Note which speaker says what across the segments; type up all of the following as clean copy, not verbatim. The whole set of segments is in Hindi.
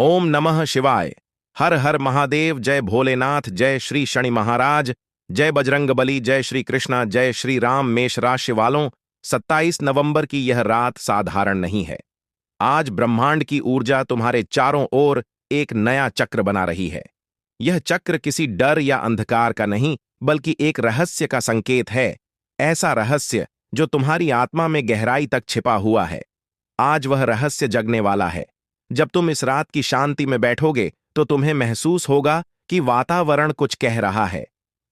Speaker 1: ओम नमः शिवाय। हर हर महादेव। जय भोलेनाथ। जय श्री शनि महाराज। जय बजरंगबली। जय श्री कृष्णा। जय श्री राम। मेष राशि वालों, 27 नवंबर की यह रात साधारण नहीं है। आज ब्रह्मांड की ऊर्जा तुम्हारे चारों ओर एक नया चक्र बना रही है। यह चक्र किसी डर या अंधकार का नहीं, बल्कि एक रहस्य का संकेत है। ऐसा रहस्य जो तुम्हारी आत्मा में गहराई तक छिपा हुआ है। आज वह रहस्य जगने वाला है। जब तुम इस रात की शांति में बैठोगे तो तुम्हें महसूस होगा कि वातावरण कुछ कह रहा है।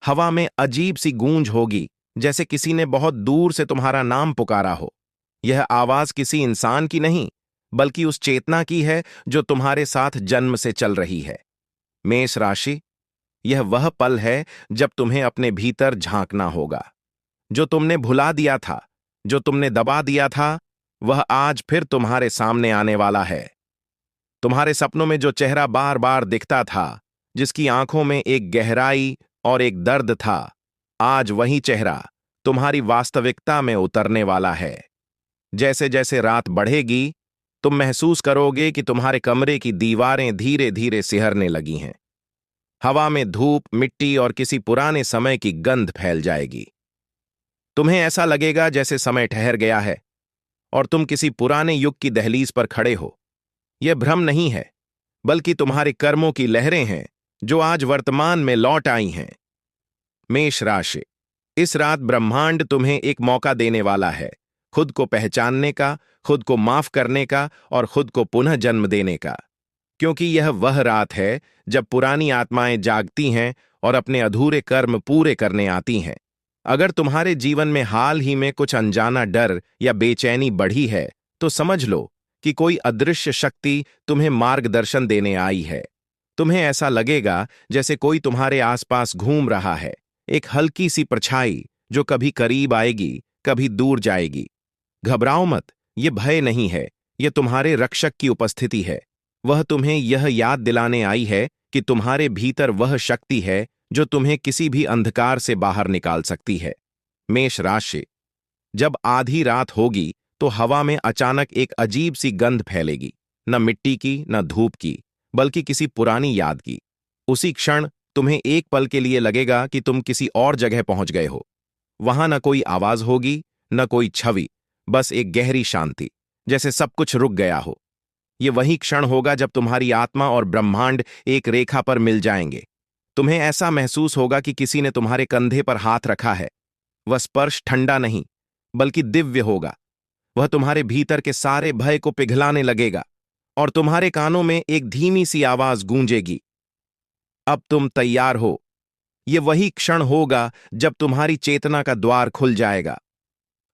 Speaker 1: हवा में अजीब सी गूंज होगी, जैसे किसी ने बहुत दूर से तुम्हारा नाम पुकारा हो। यह आवाज किसी इंसान की नहीं, बल्कि उस चेतना की है जो तुम्हारे साथ जन्म से चल रही है। मेष राशि, यह वह पल है जब तुम्हें अपने भीतर झांकना होगा। जो तुमने भुला दिया था, जो तुमने दबा दिया था, वह आज फिर तुम्हारे सामने आने वाला है। तुम्हारे सपनों में जो चेहरा बार बार दिखता था, जिसकी आंखों में एक गहराई और एक दर्द था, आज वही चेहरा तुम्हारी वास्तविकता में उतरने वाला है। जैसे जैसे रात बढ़ेगी, तुम महसूस करोगे कि तुम्हारे कमरे की दीवारें धीरे धीरे सिहरने लगी हैं। हवा में धूप, मिट्टी और किसी पुराने समय की गंध फैल जाएगी। तुम्हें ऐसा लगेगा जैसे समय ठहर गया है और तुम किसी पुराने युग की दहलीज पर खड़े हो। यह भ्रम नहीं है, बल्कि तुम्हारे कर्मों की लहरें हैं जो आज वर्तमान में लौट आई हैं। मेष राशि, इस रात ब्रह्मांड तुम्हें एक मौका देने वाला है, खुद को पहचानने का, खुद को माफ करने का और खुद को पुनः जन्म देने का। क्योंकि यह वह रात है जब पुरानी आत्माएं जागती हैं और अपने अधूरे कर्म पूरे करने आती हैं। अगर तुम्हारे जीवन में हाल ही में कुछ अनजाना डर या बेचैनी बढ़ी है, तो समझ लो कि कोई अदृश्य शक्ति तुम्हें मार्गदर्शन देने आई है। तुम्हें ऐसा लगेगा जैसे कोई तुम्हारे आसपास घूम रहा है, एक हल्की सी परछाई जो कभी करीब आएगी, कभी दूर जाएगी। घबराओ मत, ये भय नहीं है, ये तुम्हारे रक्षक की उपस्थिति है। वह तुम्हें यह याद दिलाने आई है कि तुम्हारे भीतर वह शक्ति है जो तुम्हें किसी भी अंधकार से बाहर निकाल सकती है। मेष राशि, जब आधी रात होगी तो हवा में अचानक एक अजीब सी गंध फैलेगी, न मिट्टी की, न धूप की, बल्कि किसी पुरानी याद की। उसी क्षण तुम्हें एक पल के लिए लगेगा कि तुम किसी और जगह पहुंच गए हो। वहां न कोई आवाज होगी, न कोई छवि, बस एक गहरी शांति, जैसे सब कुछ रुक गया हो। ये वही क्षण होगा जब तुम्हारी आत्मा और ब्रह्मांड एक रेखा पर मिल जाएंगे। तुम्हें ऐसा महसूस होगा कि किसी ने तुम्हारे कंधे पर हाथ रखा है। वह स्पर्श ठंडा नहीं, बल्कि दिव्य होगा। वह तुम्हारे भीतर के सारे भय को पिघलाने लगेगा और तुम्हारे कानों में एक धीमी सी आवाज गूंजेगी, अब तुम तैयार हो। यह वही क्षण होगा जब तुम्हारी चेतना का द्वार खुल जाएगा।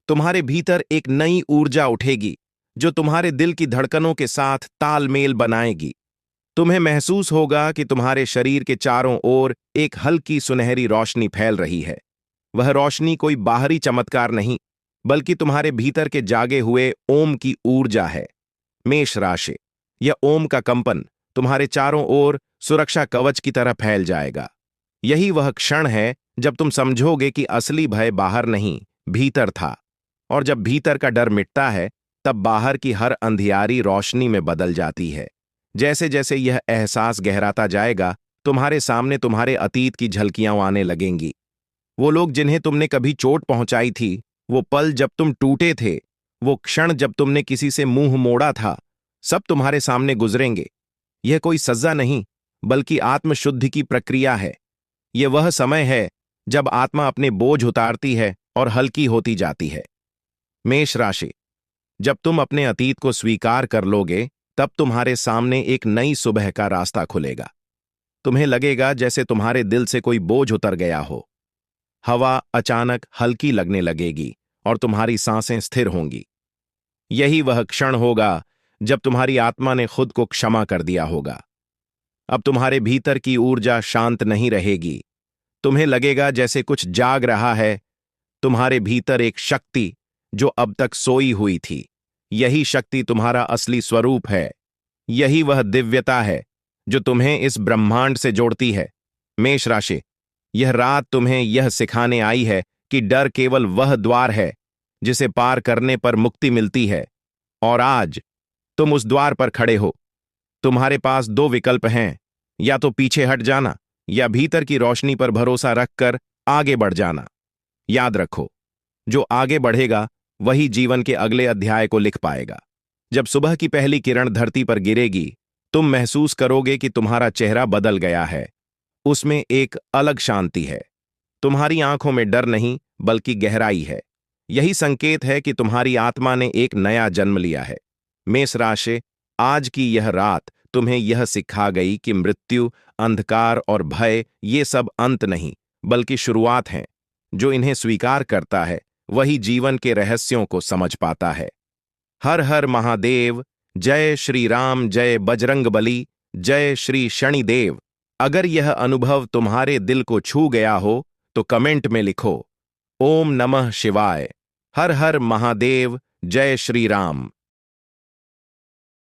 Speaker 1: तुम्हारे भीतर एक नई ऊर्जा उठेगी जो तुम्हारे दिल की धड़कनों के साथ तालमेल बनाएगी। तुम्हें महसूस होगा कि तुम्हारे शरीर के चारों ओर एक हल्की सुनहरी रोशनी फैल रही है। वह रोशनी कोई बाहरी चमत्कार नहीं, बल्कि तुम्हारे भीतर के जागे हुए ओम की ऊर्जा है। मेष राशि, यह ओम का कंपन तुम्हारे चारों ओर सुरक्षा कवच की तरह फैल जाएगा। यही वह क्षण है जब तुम समझोगे कि असली भय बाहर नहीं, भीतर था। और जब भीतर का डर मिटता है, तब बाहर की हर अंधियारी रोशनी में बदल जाती है। जैसे जैसे यह एहसास गहराता जाएगा, तुम्हारे सामने तुम्हारे अतीत की झलकियां आने लगेंगी। वो लोग जिन्हें तुमने कभी चोट पहुंचाई थी, वो पल जब तुम टूटे थे, वो क्षण जब तुमने किसी से मुंह मोड़ा था, सब तुम्हारे सामने गुजरेंगे। यह कोई सजा नहीं, बल्कि आत्मशुद्धि की प्रक्रिया है। यह वह समय है जब आत्मा अपने बोझ उतारती है और हल्की होती जाती है। मेष राशि, जब तुम अपने अतीत को स्वीकार कर लोगे, तब तुम्हारे सामने एक नई सुबह का रास्ता खुलेगा। तुम्हें लगेगा जैसे तुम्हारे दिल से कोई बोझ उतर गया हो। हवा अचानक हल्की लगने लगेगी और तुम्हारी सांसें स्थिर होंगी। यही वह क्षण होगा जब तुम्हारी आत्मा ने खुद को क्षमा कर दिया होगा। अब तुम्हारे भीतर की ऊर्जा शांत नहीं रहेगी। तुम्हें लगेगा जैसे कुछ जाग रहा है। तुम्हारे भीतर एक शक्ति जो अब तक सोई हुई थी, यही शक्ति तुम्हारा असली स्वरूप है। यही वह दिव्यता है जो तुम्हें इस ब्रह्मांड से जोड़ती है। मेष राशि, यह रात तुम्हें यह सिखाने आई है कि डर केवल वह द्वार है जिसे पार करने पर मुक्ति मिलती है। और आज तुम उस द्वार पर खड़े हो। तुम्हारे पास दो विकल्प हैं, या तो पीछे हट जाना या भीतर की रोशनी पर भरोसा रखकर आगे बढ़ जाना। याद रखो, जो आगे बढ़ेगा वही जीवन के अगले अध्याय को लिख पाएगा। जब सुबह की पहली किरण धरती पर गिरेगी, तुम महसूस करोगे कि तुम्हारा चेहरा बदल गया है। उसमें एक अलग शांति है। तुम्हारी आंखों में डर नहीं, बल्कि गहराई है। यही संकेत है कि तुम्हारी आत्मा ने एक नया जन्म लिया है। मेष राशि, आज की यह रात तुम्हें यह सिखा गई कि मृत्यु, अंधकार और भय ये सब अंत नहीं, बल्कि शुरुआत हैं। जो इन्हें स्वीकार करता है वही जीवन के रहस्यों को समझ पाता है। हर हर महादेव। जय श्री राम, जय बजरंगबली, जय श्री शनिदेव। अगर यह अनुभव तुम्हारे दिल को छू गया हो तो कमेंट में लिखो, ओम नमः शिवाय। हर हर महादेव। जय श्री राम।